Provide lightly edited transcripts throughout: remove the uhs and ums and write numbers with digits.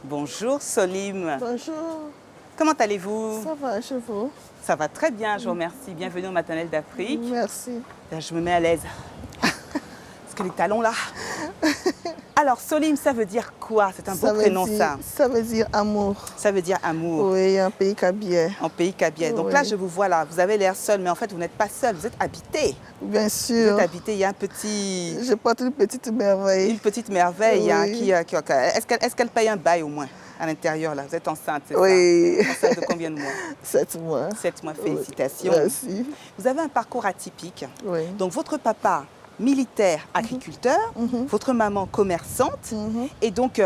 Bonjour Solim, Bonjour, comment allez-vous? ça va chez vous? Ça va très bien, je vous remercie. Bienvenue au Maternelle d'Afrique. Merci. Là, je me mets à l'aise. Parce que les talons là. Alors Solim, ça veut dire quoi? C'est un beau prénom ça. Ça veut dire amour. Ça veut dire amour Oui, un pays kabyle. en pays kabyle. Donc là, Oui, je vous vois là, vous avez l'air seul, mais en fait, vous n'êtes pas seul, vous êtes habité. bien Vous êtes sûr. habité, il y a un petit, Je porte une petite merveille. une petite merveille hein, Oui, est-ce qu'elle paye un bail au moins à l'intérieur là? Vous êtes enceinte, c'est ça? oui. Enceinte de combien de mois? 7 mois. 7 mois, Oui, félicitations. merci. Vous avez un parcours atypique. Oui. Donc votre papa, militaire, agriculteur, votre maman, commerçante. Mhm. Et donc,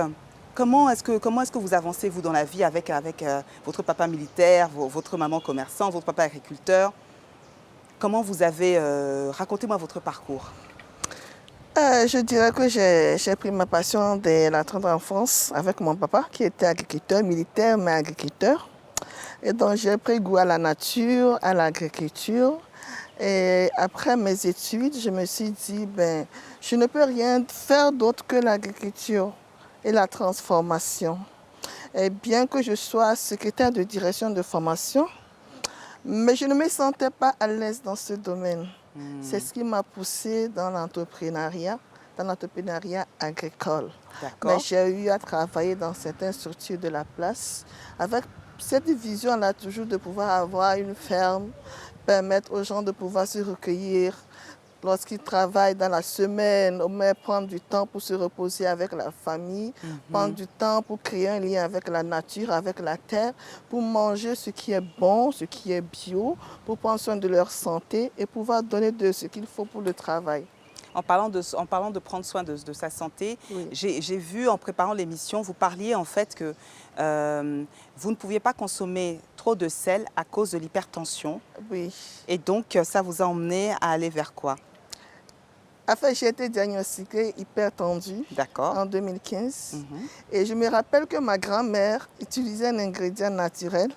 comment est-ce que vous avancez, vous, dans la vie avec votre papa militaire, votre maman commerçant, votre papa agriculteur? Comment vous avez... racontez-moi votre parcours. Je dirais que j'ai pris ma passion dès la tendre enfance avec mon papa qui était agriculteur, militaire, mais agriculteur. Et donc j'ai pris goût à la nature, à l'agriculture. Et après mes études, je me suis dit, ben, je ne peux rien faire d'autre que l'agriculture et la transformation. Et bien que je sois secrétaire de direction de formation, mais je ne me sentais pas à l'aise dans ce domaine. C'est ce qui m'a poussée dans l'entrepreneuriat agricole. Mais D'accord. j'ai eu à travailler dans certaines structures de la place avec cette vision-là toujours de pouvoir avoir une ferme, permettre aux gens de pouvoir se recueillir lorsqu'ils travaillent dans la semaine, mais prendre du temps pour se reposer avec la famille, prendre du temps pour créer un lien avec la nature, avec la terre, pour manger ce qui est bon, ce qui est bio, pour prendre soin de leur santé et pouvoir donner de ce qu'il faut pour le travail. En parlant de prendre soin de sa santé, Oui. j'ai vu en préparant l'émission, vous parliez en fait que vous ne pouviez pas consommer trop de sel à cause de l'hypertension. Oui. Et donc, ça vous a emmené à aller vers quoi? En fait, j'ai été diagnostiquée hypertendue D'accord. en 2015. Mhm. Et je me rappelle que ma grand-mère utilisait un ingrédient naturel,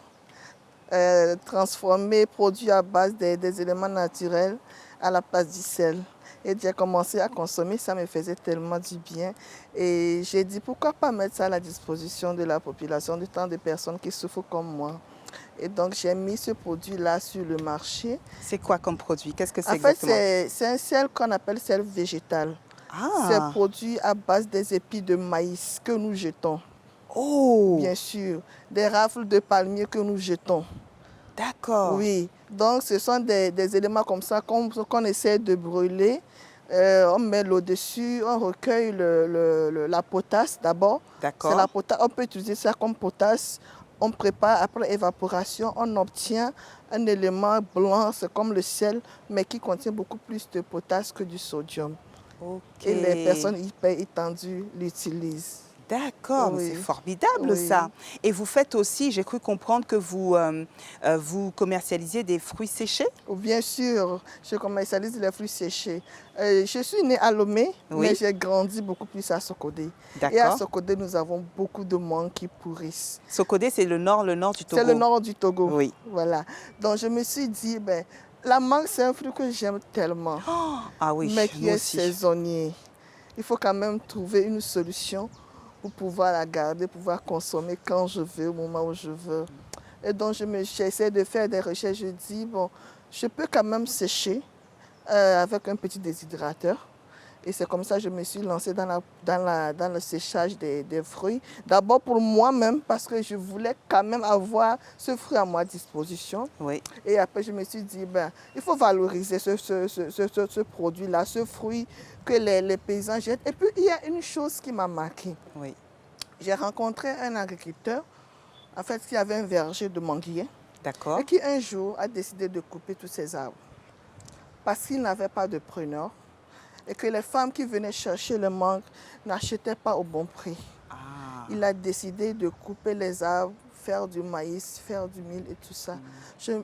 transformé, produit à base des éléments naturels à la place du sel. Et j'ai commencé à consommer, ça me faisait tellement du bien. Et j'ai dit, pourquoi pas mettre ça à la disposition de la population, de tant de personnes qui souffrent comme moi. Et donc, j'ai mis ce produit-là sur le marché. C'est quoi comme produit? Qu'est-ce que c'est En fait, exactement? c'est un sel qu'on appelle sel végétal. C'est Ah, produit à base des épis de maïs que nous jetons. oh, Bien sûr, des rafles de palmiers que nous jetons. d'accord, Oui, donc ce sont des éléments comme ça qu'on essaie de brûler. On met l'eau dessus, on recueille la potasse d'abord. C'est la d'accord. potasse, on peut utiliser ça comme potasse. On prépare après évaporation, on obtient un élément blanc, c'est comme le sel, mais qui contient beaucoup plus de potasse que du sodium. Ok, Et les personnes hyper étendues l'utilisent. d'accord, mais c'est Oui, formidable oui. ça. Et vous faites aussi, j'ai cru comprendre que vous commercialisiez des fruits séchés? Bien sûr, je commercialise les fruits séchés. Je suis née à Lomé, mais Oui, j'ai grandi beaucoup plus à Sokodé. Et à d'accord. Sokodé, nous avons beaucoup de mangues qui pourrissent. Sokodé, c'est le nord du C'est le Togo. nord du Togo. Oui. Voilà. Donc je me suis dit, ben, la mangue, c'est un fruit que j'aime tellement, Ah oui, mais qui nous est aussi. saisonnier. Il faut quand même trouver une solution pour pouvoir la garder, pouvoir consommer quand je veux, au moment où je veux. Et donc j'essaie de faire des recherches. Je dis, bon, je peux quand même sécher avec un petit déshydrateur. Et c'est comme ça que je me suis lancée dans le séchage des fruits. D'abord pour moi-même, parce que je voulais quand même avoir ce fruit à ma disposition. Oui, Et après, je me suis dit, ben, il faut valoriser ce produit-là, ce fruit que les paysans jettent. Et puis, il y a une chose qui m'a marquée. oui. J'ai rencontré un agriculteur, en fait, qui avait un verger de manguiers, et D'accord. qui un jour a décidé de couper tous ses arbres parce qu'il n'avait pas de preneur et que les femmes qui venaient chercher le mangue n'achetaient pas au bon prix. Ah, Il a décidé de couper les arbres, faire du maïs, faire du mil et tout ça.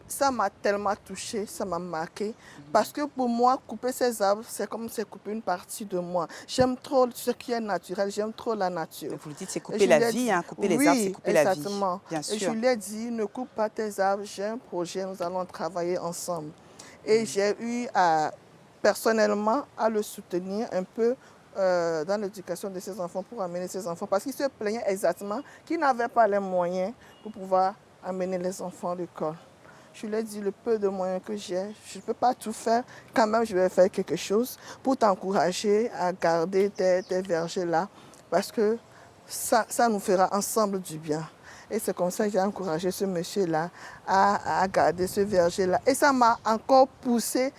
Ça m'a tellement touchée, ça m'a marqué. Parce que pour moi, couper ces arbres, c'est comme si couper une partie de moi. J'aime trop ce qui est naturel, j'aime trop la nature. vous le dites, c'est Et couper je la lui ai vie, dit, hein. Couper les arbres, c'est oui, couper la vie. exactement. Bien Et je sûr. lui ai dit, ne coupe pas tes arbres, j'ai un projet, nous allons travailler ensemble. Et j'ai eu personnellement à le soutenir un peu dans l'éducation de ses enfants pour amener ses enfants parce qu'il se plaignait exactement qu'il n'avait pas les moyens pour pouvoir amener les enfants à l'école. Je lui ai dit le peu de moyens que j'ai, je ne peux pas tout faire, quand même je vais faire quelque chose pour t'encourager à garder tes vergers là parce que ça nous fera ensemble du bien. Et c'est comme ça que j'ai encouragé ce monsieur-là à garder ce verger-là. Et ça m'a encore poussé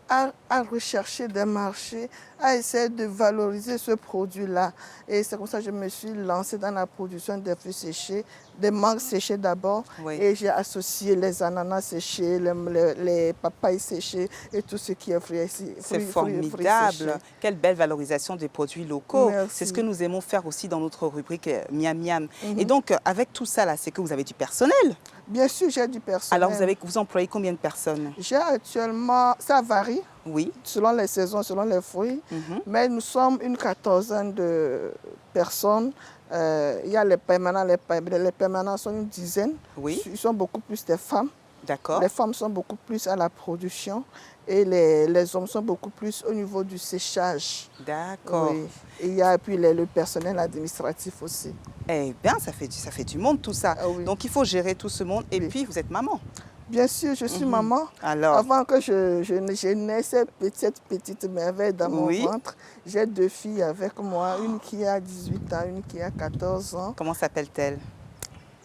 à rechercher des marchés, à essayer de valoriser ce produit-là. Et c'est comme ça que je me suis lancée dans la production des fruits séchés, des mangues séchées d'abord. Oui. Et j'ai associé les ananas séchés, les papayes séchées et tout ce qui est fruits séchés. C'est formidable. Quelle belle valorisation des produits locaux. C'est ce que nous aimons faire aussi dans notre rubrique Miam Miam. Et donc, avec tout ça, là, c'est que vous avez du personnel. Bien sûr, j'ai du personnel. Alors, vous employez combien de personnes? J'ai actuellement, ça varie. Oui. Selon les saisons, selon les fruits. Mais nous sommes une 14aine de personnes. Il y a les permanents, les permanents sont une dizaine. Oui. Ils sont beaucoup plus des femmes. D'accord. Les femmes sont beaucoup plus à la production et les hommes sont beaucoup plus au niveau du séchage. D'accord. Oui. Et il y a puis le personnel administratif aussi. Eh bien, ça fait du monde tout ça. Ah oui. Donc, il faut gérer tout ce monde. Et puis, vous êtes maman. Bien sûr, je suis maman. Alors, avant que je naisse cette petite merveille dans mon ventre, j'ai 2 filles avec moi, une qui a 18 ans, une qui a 14 ans. Comment s'appelle-t-elle?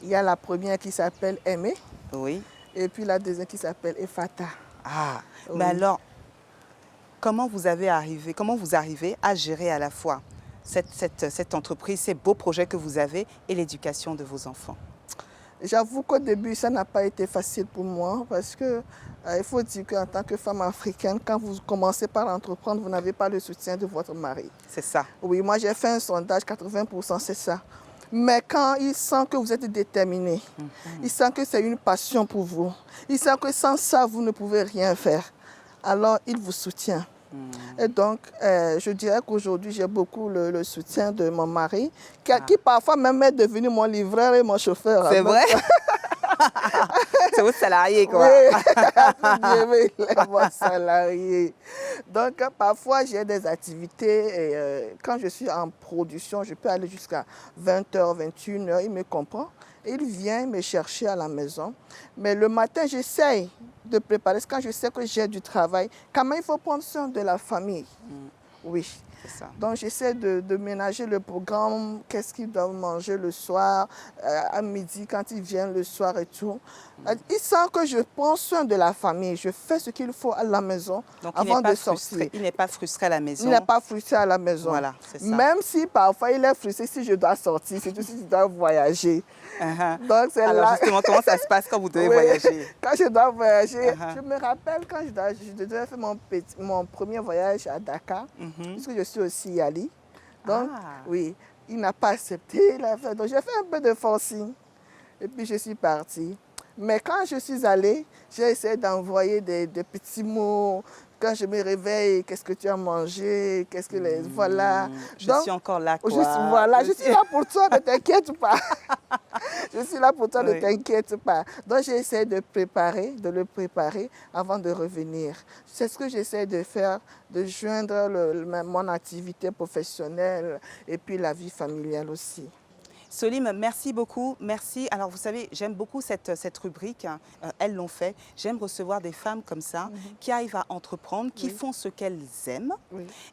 Il y a la première qui s'appelle Aimée. Oui. Et puis la deuxième qui s'appelle Efata. Ah, oui. Mais alors, comment vous arrivez à gérer à la fois cette entreprise, ces beaux projets que vous avez et l'éducation de vos enfants? J'avoue qu'au début, ça n'a pas été facile pour moi parce que il faut dire qu'en tant que femme africaine, quand vous commencez par entreprendre, vous n'avez pas le soutien de votre mari. C'est ça. Oui, moi j'ai fait un sondage, 80% c'est ça. Mais quand il sent que vous êtes déterminé, il sent que c'est une passion pour vous, il sent que sans ça, vous ne pouvez rien faire, alors il vous soutient. Et donc, je dirais qu'aujourd'hui, j'ai beaucoup le soutien de mon mari, qui parfois même est devenu mon livreur et mon chauffeur. C'est vrai? C'est votre salarié, quoi. Oui, il est mon salarié. Donc, parfois, j'ai des activités et quand je suis en production, je peux aller jusqu'à 20h, 21h, il me comprend. Il vient me chercher à la maison. Mais le matin, j'essaye de préparer. Quand je sais que j'ai du travail, quand même, il faut prendre soin de la famille. Oui. C'est ça. Donc, j'essaie de ménager le programme, qu'est-ce qu'ils doivent manger le soir, à midi, quand ils viennent le soir et tout. Il sent que je prends soin de la famille. Je fais ce qu'il faut à la maison. Donc, avant de sortir. Il n'est pas frustré à la maison. Il n'est pas frustré à la maison. Voilà, c'est ça. Même si parfois il est frustré si je dois sortir, surtout si je dois voyager. Donc, alors justement, comment ça se passe quand vous devez voyager? Quand je dois voyager, je me rappelle quand je devais faire mon premier voyage à Dakar, puisque je suis aussi Yali. Donc, oui, il n'a pas accepté. Donc, j'ai fait un peu de forcing. Et puis, je suis partie. Mais quand je suis allée, j'ai essayé d'envoyer des petits mots. Quand je me réveille, qu'est-ce que tu as mangé? Qu'est-ce que les... Voilà. Je suis encore là, quoi. Je suis là pour toi, ne t'inquiète pas. Je suis là pour toi, ne t'inquiète pas. Donc, j'ai essayé de le préparer avant de revenir. C'est ce que j'essaie de faire, de joindre mon activité professionnelle et puis la vie familiale aussi. Solim, merci beaucoup, merci. Alors vous savez, j'aime beaucoup cette rubrique, elles l'ont fait. J'aime recevoir des femmes comme ça, qui arrivent à entreprendre, qui font ce qu'elles aiment.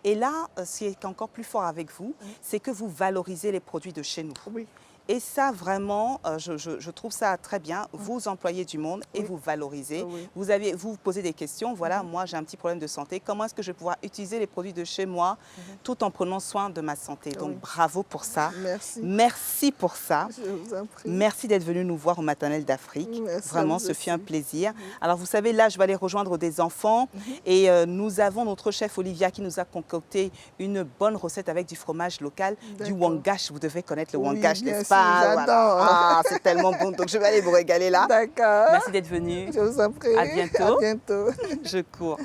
Et là, ce qui est encore plus fort avec vous, c'est que vous valorisez les produits de chez nous. Et ça, vraiment, je trouve ça très bien. Vous employez du monde et vous valorisez. Vous posez des questions. Voilà, moi, j'ai un petit problème de santé. Comment est-ce que je vais pouvoir utiliser les produits de chez moi tout en prenant soin de ma santé? Donc, bravo pour ça. Merci. Merci pour ça. Je vous en prie. Merci d'être venu nous voir au Maternelle d'Afrique. Vraiment, ce fut un plaisir. Alors, vous savez, là, je vais aller rejoindre des enfants. Et nous avons notre chef Olivia qui nous a concocté une bonne recette avec du fromage local, du wangash. Vous devez connaître le wangash, n'est-ce pas? J'adore. Voilà. C'est tellement bon. Donc, je vais aller vous régaler là. D'accord. Merci d'être venu. Je vous en prie. À bientôt. À bientôt. Je cours.